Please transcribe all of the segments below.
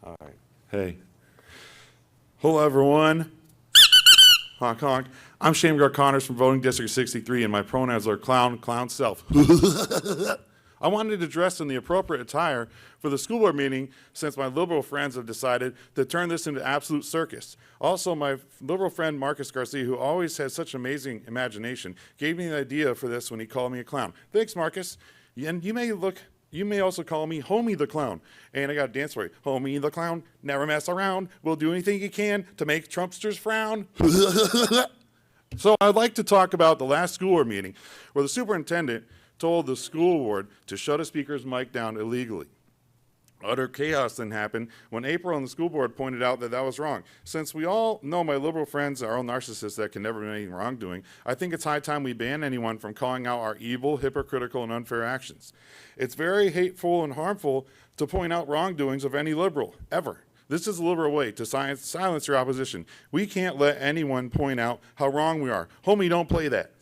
All right. Hey. Hello, everyone. Honk, honk. I'm Shamgar Connors from Voting District 63, and my pronouns are clown, clown self. I wanted to dress in the appropriate attire for the school board meeting since my liberal friends have decided to turn this into absolute circus. Also, my liberal friend Marcus Garcia, who always has such amazing imagination, gave me the idea for this when he called me a clown. Thanks, Marcus. And you may also call me Homie the Clown. And I got a dance for you. Homie the Clown, never mess around. We'll do anything you can to make Trumpsters frown. So I'd like to talk about the last school board meeting where the superintendent told the school board to shut a speaker's mic down illegally. Utter chaos then happened when April and the school board pointed out that that was wrong. Since we all know my liberal friends are all narcissists that can never do any wrongdoing, I think it's high time we ban anyone from calling out our evil, hypocritical, and unfair actions. It's very hateful and harmful to point out wrongdoings of any liberal, ever. This is a liberal way to silence your opposition. We can't let anyone point out how wrong we are. Homie, don't play that.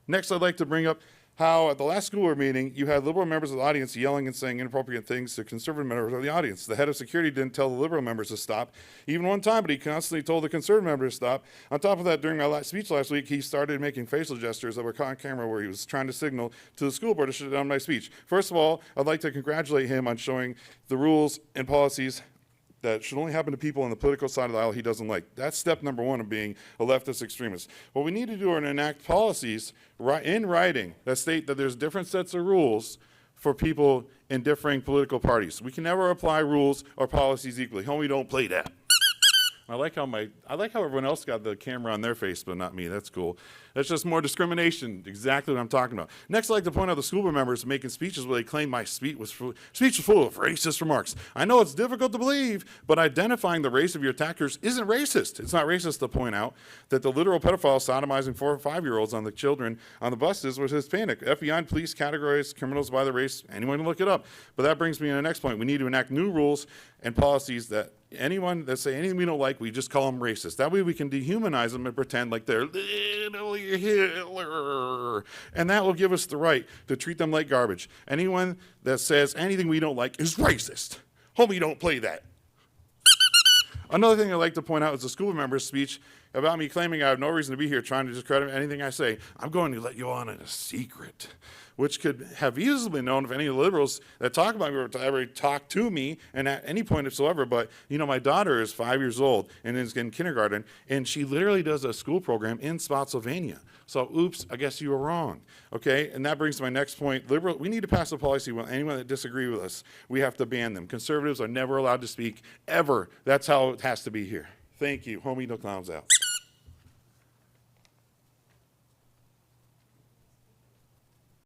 Next, I'd like to bring up how at the last school board meeting, you had liberal members of the audience yelling and saying inappropriate things to conservative members of the audience. The head of security didn't tell the liberal members to stop, even one time, but he constantly told the conservative members to stop. On top of that, during my speech last week, he started making facial gestures that were caught on camera where he was trying to signal to the school board to shut down my speech. First of all, I'd like to congratulate him on showing the rules and policies that should only happen to people on the political side of the aisle he doesn't like. That's step number one of being a leftist extremist. What we need to do is enact policies in writing that state that there's different sets of rules for people in differing political parties. We can never apply rules or policies equally. Homie, don't play that. I like how everyone else got the camera on their face, but not me. That's cool. That's just more discrimination, exactly what I'm talking about. Next, I'd like to point out the school board members making speeches where they claim my speech was full of racist remarks. I know it's difficult to believe, but identifying the race of your attackers isn't racist. It's not racist to point out that the literal pedophile sodomizing 4 or 5-year-olds on the children on the buses was Hispanic. FBI and police categorize criminals by the race. Anyone can look it up. But that brings me to the next point. We need to enact new rules and policies that anyone that say anything we don't like, we just call them racist. That way we can dehumanize them and pretend like they're little Hitler. And that will give us the right to treat them like garbage. Anyone that says anything we don't like is racist. Homie, don't play that. Another thing I'd like to point out is the school member's speech about me claiming I have no reason to be here trying to discredit anything I say. I'm going to let you on in a secret, which could have easily been known if any of the liberals that talk about me were to ever talk to me and at any point whatsoever. But, you know, my daughter is 5 years old and is in kindergarten, and she literally does a school program in Spotsylvania. So, oops, I guess you were wrong, okay? And that brings to my next point. We need to pass a policy when anyone that disagrees with us, we have to ban them. Conservatives are never allowed to speak, ever. That's how it has to be here. Thank you. Homie, no clowns out.